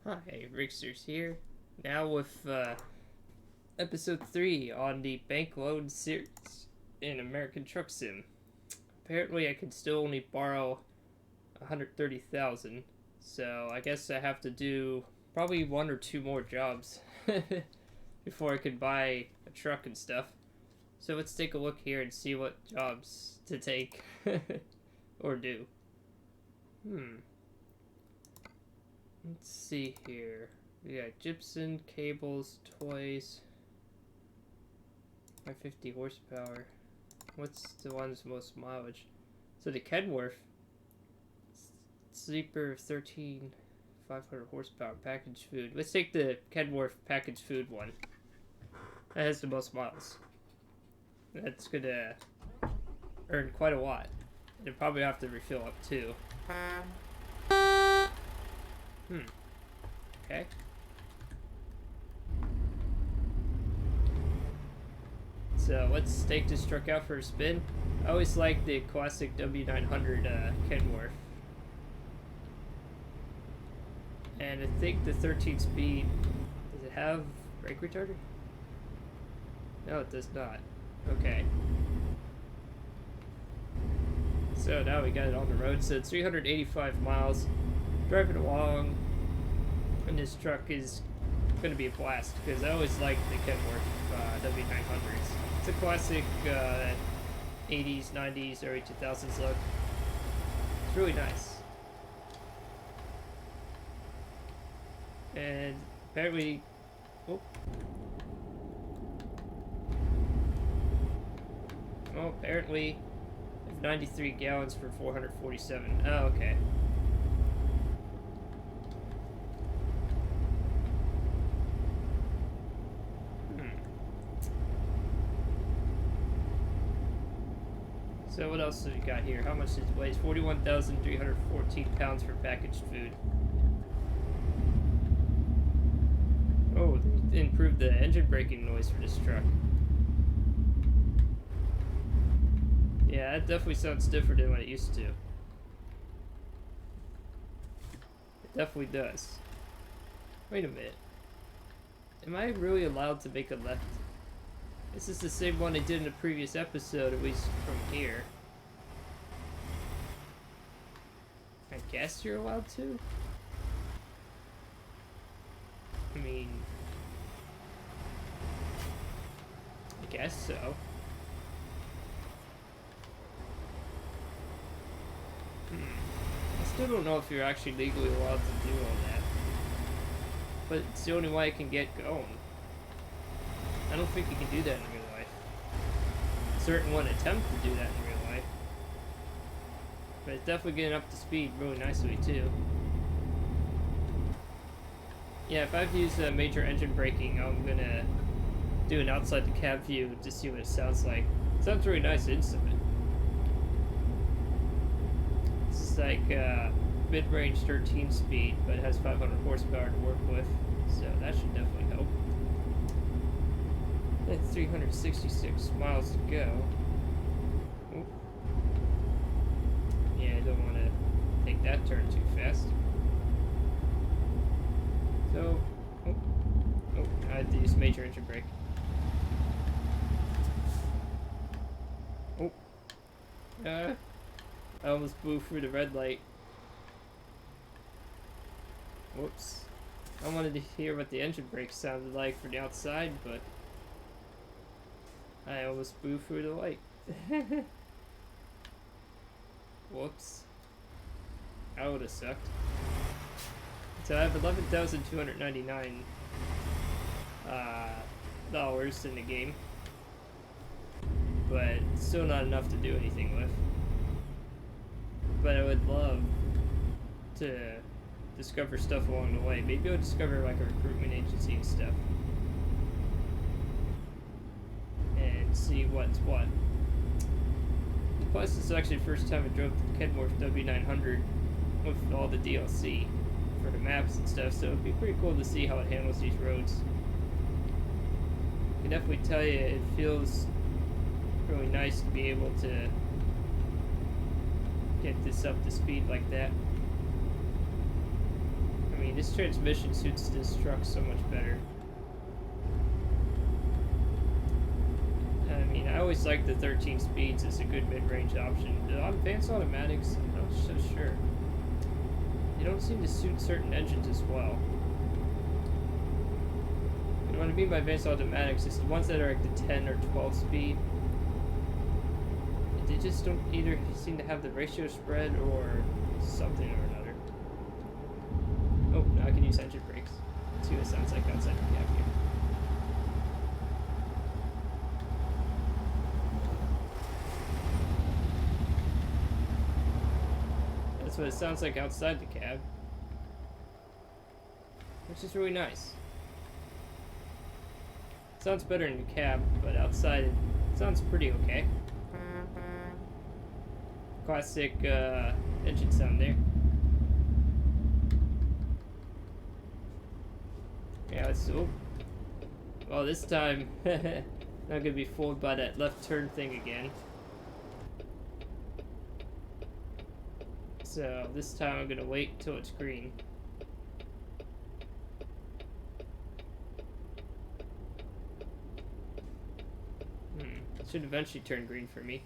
Hi, Rigsters here. Now with episode 3 on the bank loan series in American Truck Sim. Apparently I can still only borrow 130,000, so I guess I have to do probably one or two more jobs before I can buy a truck and stuff. So let's take a look here and see what jobs to take or do. Let's see here. We got gypsum, cables, toys. 550 horsepower. What's the one's most mileage? So the Kenworth sleeper 13 500 horsepower packaged food. Let's take the Kenworth packaged food one. That has the most miles. That's gonna earn quite a lot. You'll probably have to refill up too. Okay. So let's take this truck out for a spin. I always like the classic W900 Kenworth. And I think the 13 speed, does it have brake retarder? No, it does not. Okay. So now we got it on the road. So it's 385 miles. Driving along, and this truck is going to be a blast because I always liked the Kenworth W900s. It's a classic 80s, 90s, early 2000s look. It's really nice. And apparently, apparently, 93 gallons for 447. Oh, okay. So what else have we got here? How much does it weigh? 41,314 pounds for packaged food. Oh, they improved the engine braking noise for this truck. Yeah, that definitely sounds different than what it used to. It definitely does. Wait a minute. Am I really allowed to make a left? This is the same one I did in the previous episode, at least from here. I guess you're allowed to? I mean... I guess so. I still don't know if you're actually legally allowed to do all that. But it's the only way I can get going. I don't think you can do that in real life. Certain one attempt to do that in real life. But it's definitely getting up to speed really nicely too. Yeah, if I've used major engine braking, I'm gonna do an outside the cab view to see what it sounds like. It sounds really nice instantly. It's like mid-range 13 speed, but it has 500 horsepower to work with, so that should definitely help. That's 366 miles to go. Oop. Yeah, I don't want to take that turn too fast. So, I had to use major engine brake. I almost blew through the red light. Whoops. I wanted to hear what the engine brake sounded like from the outside, but I almost blew through the light. Whoops. That would have sucked. So I have 11,299 dollars in the game, but still not enough to do anything with. But I would love to discover stuff along the way. Maybe I'll discover like a recruitment agency and stuff. And see what's what. Plus, this is actually the first time I drove the Kenworth W900 with all the DLC for the maps and stuff, so it'd be pretty cool to see how it handles these roads. I can definitely tell you it feels really nice to be able to get this up to speed like that. I mean, mean, this transmission suits this truck so much better. I mean, I always like the 13 speeds as a good mid-range option. On advanced automatics, I'm not so sure. They don't seem to suit certain engines as well. And what I mean by advanced automatics is the ones that are like the 10 or 12 speed. They just don't either seem to have the ratio spread or something or another. Oh, now I can use engine brakes. Let's see what it sounds like outside the cab here. That's what it sounds like outside the cab, which is really nice. It sounds better in the cab, but outside it sounds pretty okay. Classic engine sound there. Yeah, let's. Oh. Well, this time, not gonna be fooled by that left turn thing again. So this time I'm gonna wait till it's green. It should eventually turn green for me.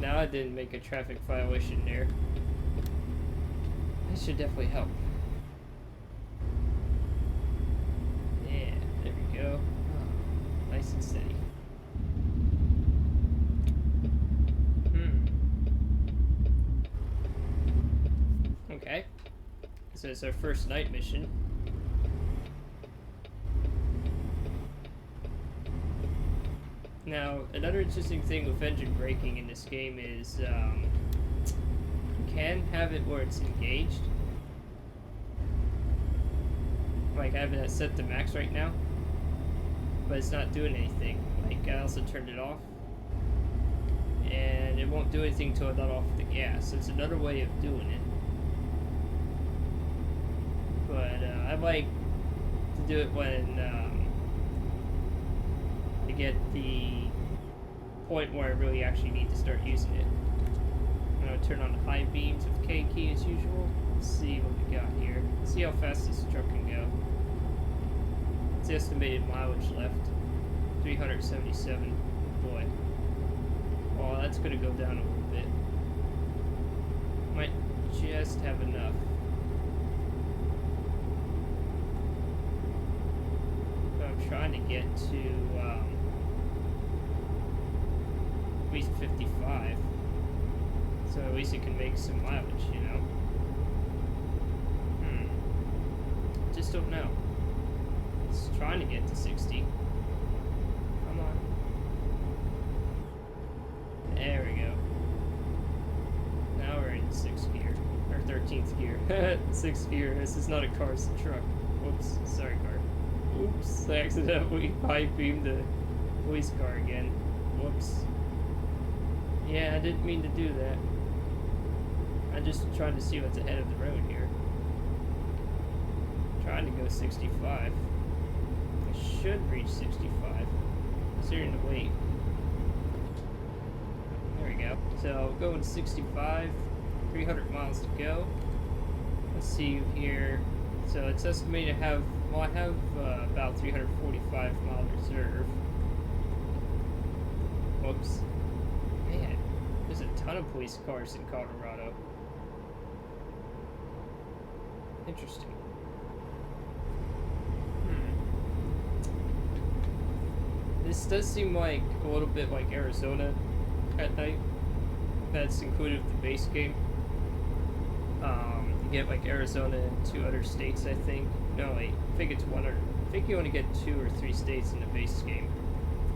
Now I didn't make a traffic violation there. That should definitely help. Yeah, there we go. Oh, nice and steady. Okay. So it's our first night mission. Now, another interesting thing with engine braking in this game is you can have it where it's engaged. Like I have it set to max right now, but it's not doing anything. Like I also turned it off, and it won't do anything until I let off the gas. It's another way of doing it. But I like to do it when to get the point where I really actually need to start using it. I'm going to turn on the high beams with K key as usual. Let's see what we got here. Let's see how fast this truck can go. It's the estimated mileage left. 377. Boy. Well, that's going to go down a little bit. Might just have enough. I'm trying to get to at least 55, so at least it can make some mileage, you know. Just don't know. It's trying to get to 60. Come on. There we go. Now we're in 6th gear, or 13th gear. 6th gear. This is not a car, it's a truck. Whoops, sorry car. Oops, I accidentally high-beamed the police car again. Whoops. Yeah, I didn't mean to do that. I'm just trying to see what's ahead of the road here. Trying to go 65. I should reach 65. Considering the weight. There we go. So, going 65. 300 miles to go. Let's see here. So, it's estimated to have... Well, I have about 345 mile reserve. Whoops. Man, there's a ton of police cars in Colorado. Interesting. This does seem like a little bit like Arizona at night. That's included with the base game. You get like Arizona and 2 other states, I think. No, wait, I think it's 1 or... I think you only get 2 or 3 states in the base game.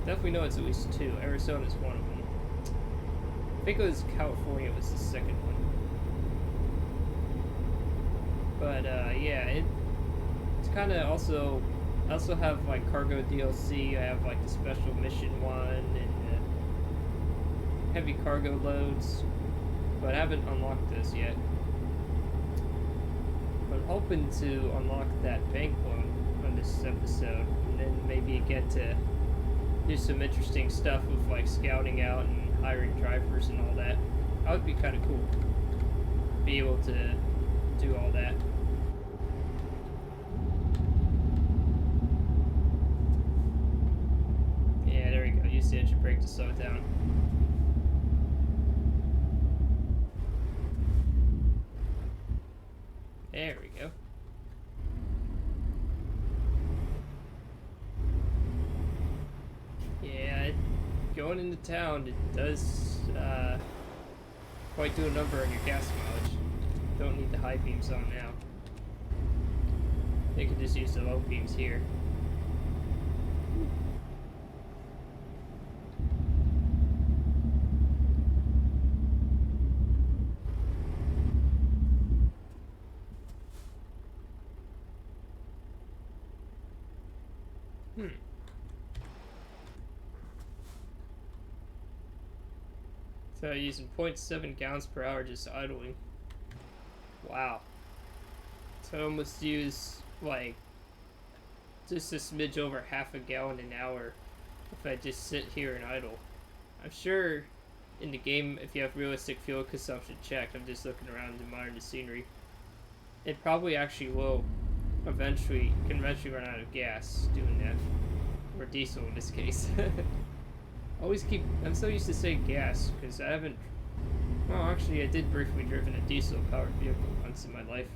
Definitely know it's at least 2. Arizona's one of them. I think it was California was the second one. But, yeah, it's kind of also... I also have, like, cargo DLC. I have, like, the special mission one and heavy cargo loads. But I haven't unlocked those yet. I'm hoping to unlock that bank loan on this episode, and then maybe get to do some interesting stuff with like scouting out and hiring drivers and all that. That would be kind of cool. Be able to do all that. Yeah, there we go. Use the engine brake to slow it down. There we go. Yeah, going into town, it does quite do a number on your gas mileage. Don't need the high beams on now. They can just use the low beams here. So using 0.7 gallons per hour just idling. Wow. So I almost use like just a smidge over half a gallon an hour if I just sit here and idle. I'm sure in the game, if you have realistic fuel consumption checked, I'm just looking around and admiring the scenery, it probably actually will can eventually run out of gas doing that. Or diesel in this case. I'm so used to saying gas, because I haven't, well actually I did briefly driven a diesel powered vehicle once in my life.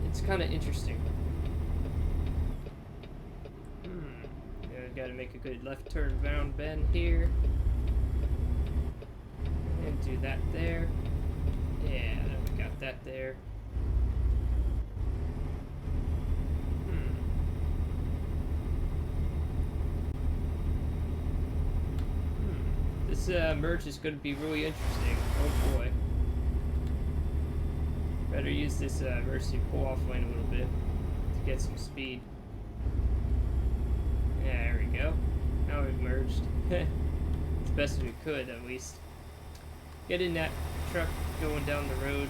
It's kind of interesting. Yeah, gotta make a good left turn round bend here. And do that there. Yeah, we got that there. This merge is going to be really interesting. Oh boy. Better use this emergency pull-off lane a little bit to get some speed. Yeah, there we go. Now we've merged. As best as we could, at least. Getting that truck going down the road.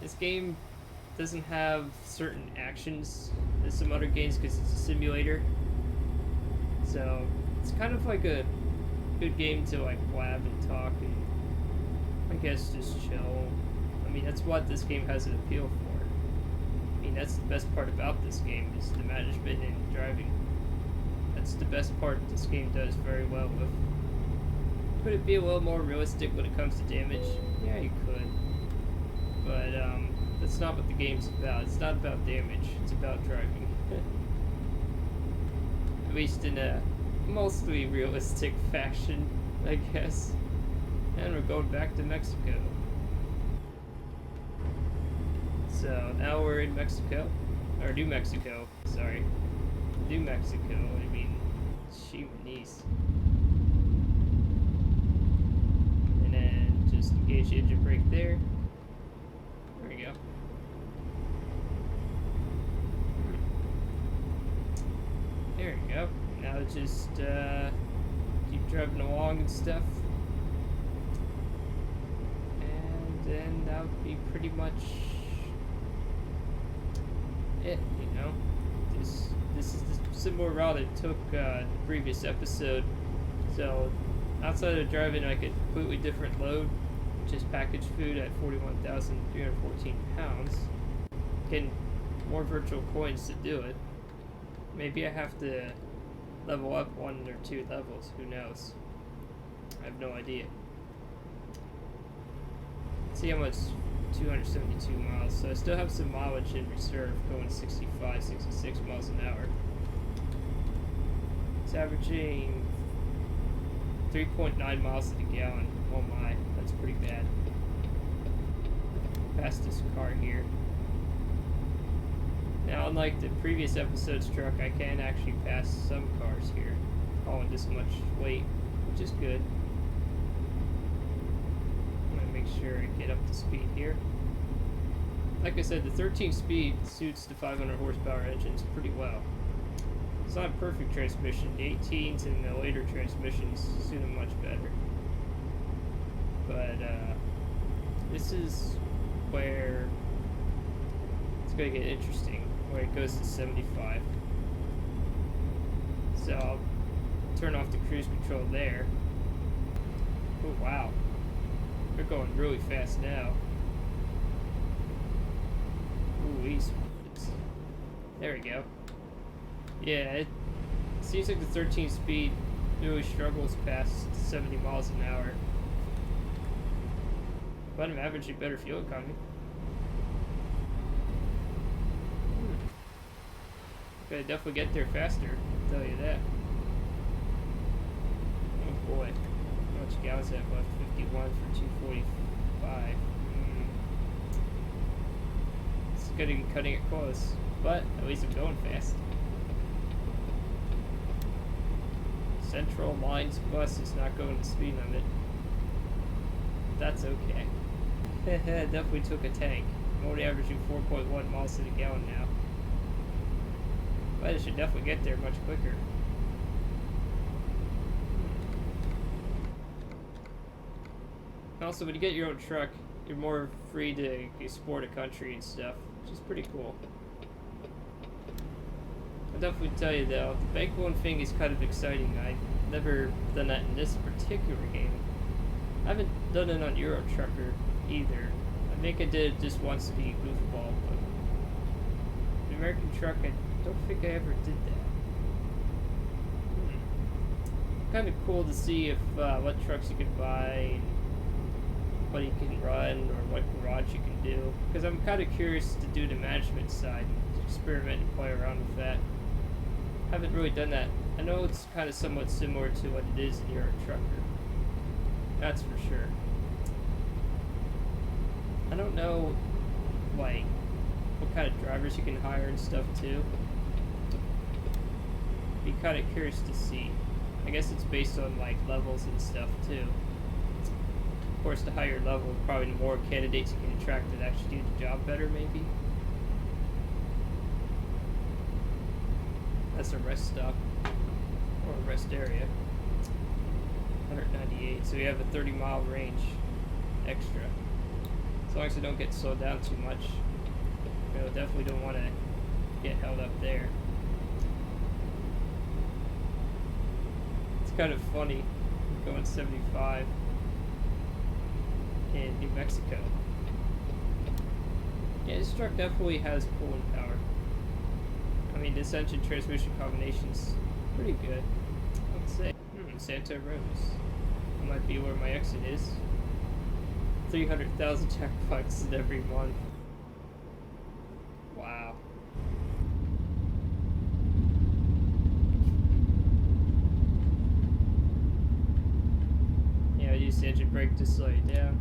This game doesn't have certain actions as some other games because it's a simulator. So, it's kind of like a good game to like blab and talk and I guess just chill. I mean, that's what this game has an appeal for. I mean, that's the best part about this game is the management and driving. That's the best part this game does very well with. Could it be a little more realistic when it comes to damage? Yeah, you could. But that's not what the game's about. It's not about damage. It's about driving. At least in a mostly realistic fashion, I guess. And we're going back to Mexico. So now we're in Mexico, or New Mexico, sorry. New Mexico, I mean, Chimanese. And then just engage the engine brake there. There we go. There we go. Now just keep driving along and stuff. And then that would be pretty much it, you know. This is the similar route I took the previous episode. So outside of driving like a completely different load, which is packaged food at 41,314 pounds, getting more virtual coins to do it. Maybe I have to level up 1 or 2 levels, who knows? I have no idea. Let's see how much, 272 miles, so I still have some mileage in reserve, going 65, 66 miles an hour. It's averaging 3.9 miles to the gallon. Oh my, that's pretty bad. Fastest car here. Now, unlike the previous episode's truck, I can actually pass some cars here, hauling this much weight, which is good. I'm going to make sure I get up to speed here. Like I said, the 13 speed suits the 500 horsepower engines pretty well. It's not a perfect transmission. The 18s and the later transmissions suit them much better. But this is where it's going to get interesting, where it goes to 75. So turn off the cruise control there. Oh wow, they're going really fast now. Ooh, there we go. Yeah, it seems like the 13 speed really struggles past 70 miles an hour. But I'm averaging better fuel economy. Okay, definitely get there faster, I'll tell you that. Oh boy. How much gallons have left? 51 for 245. It's good to be cutting it close, but at least I'm going fast. Central Lines bus is not going the speed limit. That's okay. Definitely took a tank. I'm only averaging 4.1 miles to the gallon now. But I should definitely get there much quicker. Also, when you get your own truck, you're more free to export a country and stuff, which is pretty cool. I'll definitely tell you though, the bank loan thing is kind of exciting. I've never done that in this particular game. I haven't done it on Euro Trucker either. I think I did it just once to be goofball, but the American Truck, I don't think I ever did that. Kind of cool to see if what trucks you can buy, what you can run, or what garage you can do. Because I'm kind of curious to do the management side, to experiment and play around with that. Haven't really done that. I know it's kind of somewhat similar to what it is in Euro Trucker. That's for sure. I don't know, like, what kind of drivers you can hire and stuff too. Be kind of curious to see. I guess it's based on like levels and stuff too. Of course, the higher level, probably the more candidates you can attract that actually do the job better, maybe. That's a rest stop, or a rest area. 198, so we have a 30-mile range extra. As long as I don't get slowed down too much. You know, definitely don't want to get held up there. It's kind of funny going 75 in New Mexico. Yeah, this truck definitely has pulling power. I mean, this engine transmission combination's pretty good, I would say. Santa Rosa. That might be where my exit is. 300,000 checkpoints every month. Wow. Yeah, I use the engine brake to slow you down.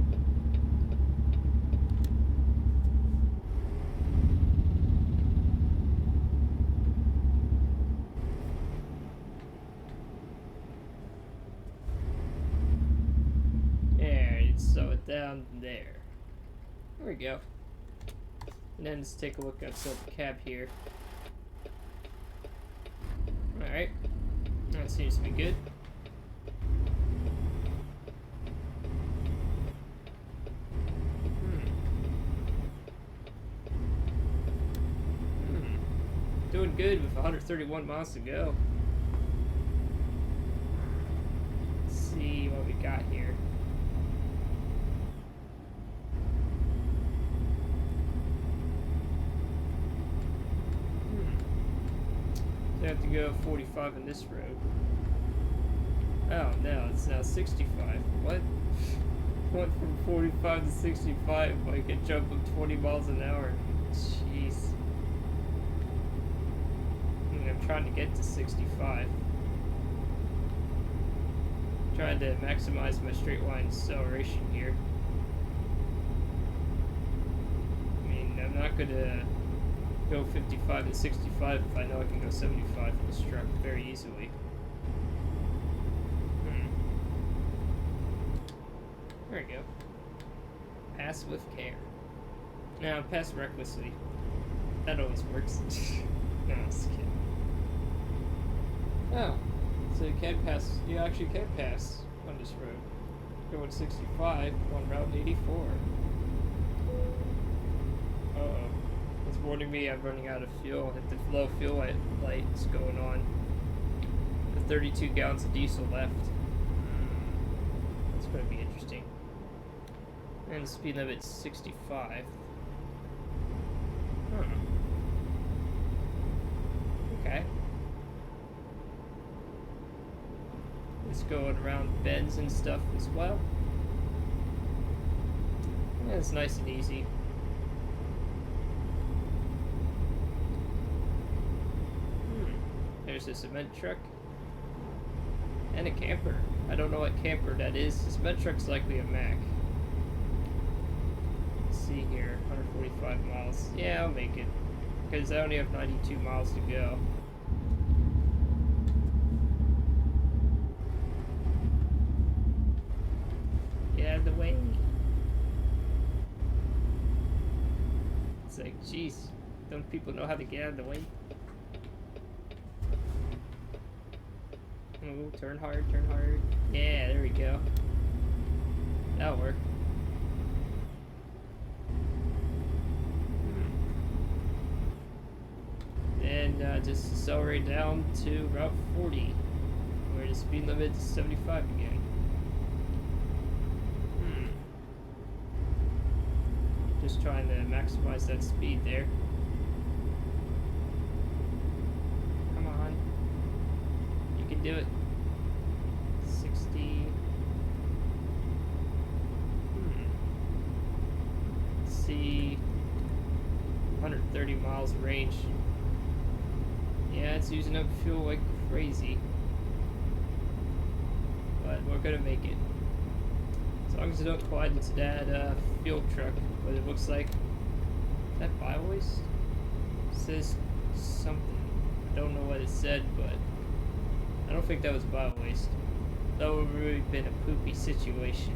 Slow it down there. There we go. And then let's take a look outside the cab here. Alright. That seems to be good. Doing good with 131 miles to go. Let's see what we got here. I have to go 45 in this road. Oh no, it's now 65. What? Went from 45 to 65, like a jump of 20 miles an hour. Jeez. I'm trying to get to 65. Trying to maximize my straight line acceleration here. I mean, I'm not gonna go 55 to 65 if I know I can go 75 with this truck very easily. There we go. Pass with care. Now, pass recklessly. That always works. No, I'm just kidding. Oh, so you can pass, you actually can pass on this road. Going 65 on Route 84. Uh-oh. It's warning me I'm running out of fuel. If the low fuel light is going on. have 32 gallons of diesel left. That's going to be interesting. And the speed limit's 65. Okay. It's going around bends and stuff as well. Yeah, it's nice and easy. There's a cement truck. And a camper. I don't know what camper that is. The cement truck's likely a Mack. Let's see here. 145 miles. Yeah, I'll make it. Because I only have 92 miles to go. Get out of the way. It's like, jeez. Don't people know how to get out of the way? Ooh, turn hard, turn hard. Yeah, there we go. That'll work. And just accelerate down to Route 40, where the speed limit is 75 again. Just trying to maximize that speed there. Come on. You can do it. 60. Let's see. 130 miles of range. Yeah, it's using up fuel like crazy. But we're gonna make it. As long as I don't collide into that fuel truck, what it looks like. Is that bio-waste? It says something. I don't know what it said, but I don't think that was bio-waste. That would have really been a poopy situation.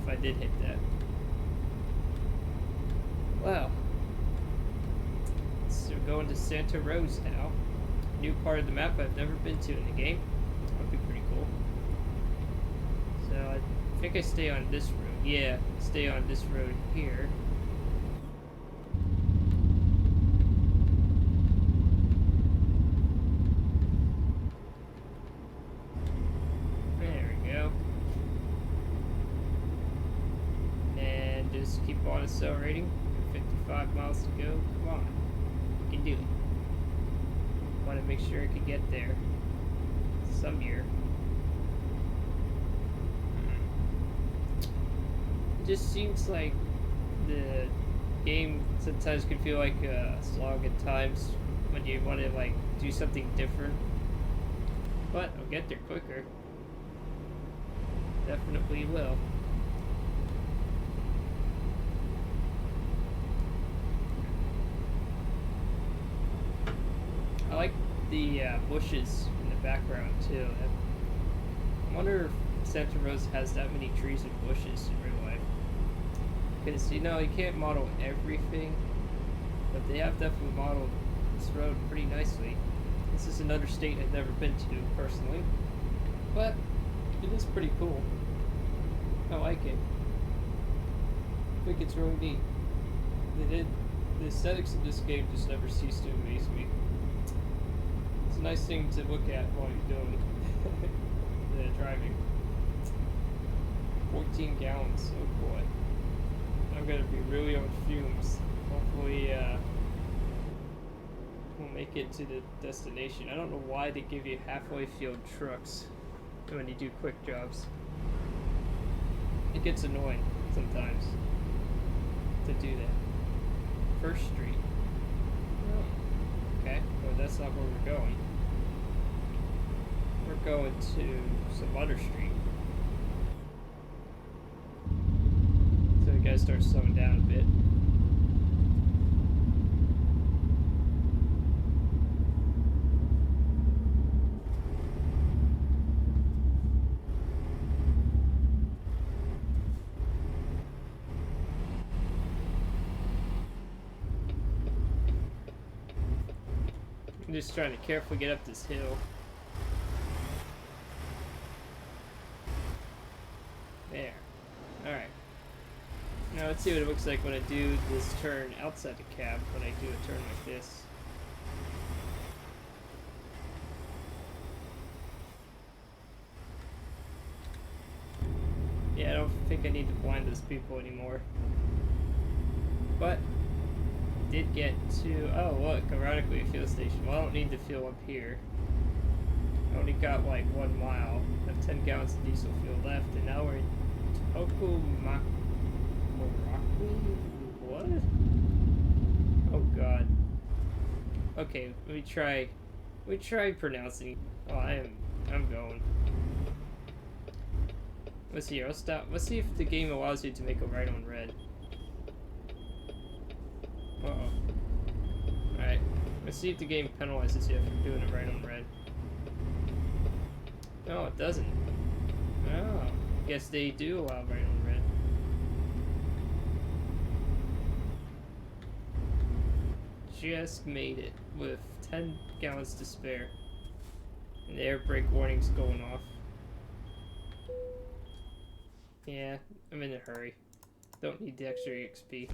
if I did hit that. Wow. So we're going to Santa Rosa now. New part of the map I've never been to in the game. That'd be pretty cool. So I think I stay on this road. Yeah, stay on this road here. There we go. And just keep on accelerating. 55 miles to go. Come on. You can do it. Want to make sure I can get there. Some year. It just seems like the game sometimes can feel like a slog at times when you want to like do something different. But I'll get there quicker. Definitely will. I like the bushes in the background too. I wonder if Santa Rosa has that many trees and bushes in real life. Because, you know, you can't model everything, but they have definitely modeled this road pretty nicely. This is another state I've never been to, personally, but it is pretty cool. I like it. I think it's really neat. The aesthetics of this game just never cease to amaze me. It's a nice thing to look at while you're doing the driving. 14 gallons, oh boy. I'm gonna be really on fumes. Hopefully, we'll make it to the destination. I don't know why they give you halfway filled trucks when you do quick jobs. It gets annoying sometimes to do that. First Street. Oh. Okay, well that's not where we're going. We're going to some other street. So we gotta start slowing down a bit. I'm just trying to carefully get up this hill. There. Alright. Now let's see what it looks like when I do this turn outside the cab, when I do a turn like this. don't think I need to blind those people anymore. But did get to, oh look, ironically a fuel station. Well, I don't need to fuel up here. I only got like 1 mile. I have 10 gallons of diesel fuel left, and now we're in Tokumaku. What? Oh god. Okay, we try pronouncing. Oh, I'm going. Let's see, I'll stop. Let's see if the game allows you to make a right on red. Uh-oh. Alright, let's see if the game penalizes you for doing it right on red. No, it doesn't. Oh, guess they do allow right on red. Just made it with 10 gallons to spare. And the air brake warning's going off. Yeah, I'm in a hurry. Don't need the extra XP.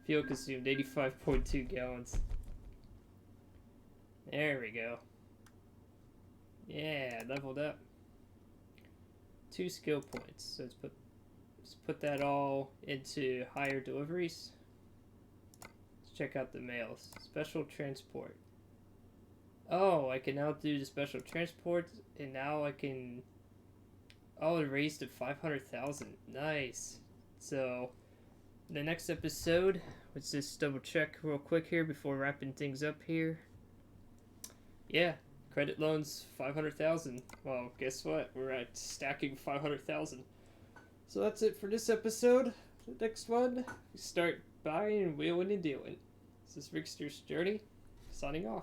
Fuel consumed 85.2 gallons. There we go. Yeah, leveled up. 2 skill points. So let's put that all into higher deliveries. Let's check out the mails. Special transport. Oh, I can now do the special transport, and now I can. Oh, it raised to 500,000. Nice. So, the next episode, let's just double check real quick here before wrapping things up here. Yeah, credit loans 500,000. Well, guess what? We're at stacking 500,000. So that's it for this episode. The next one, we start buying and wheeling and dealing. This is Rigsters Journey, signing off.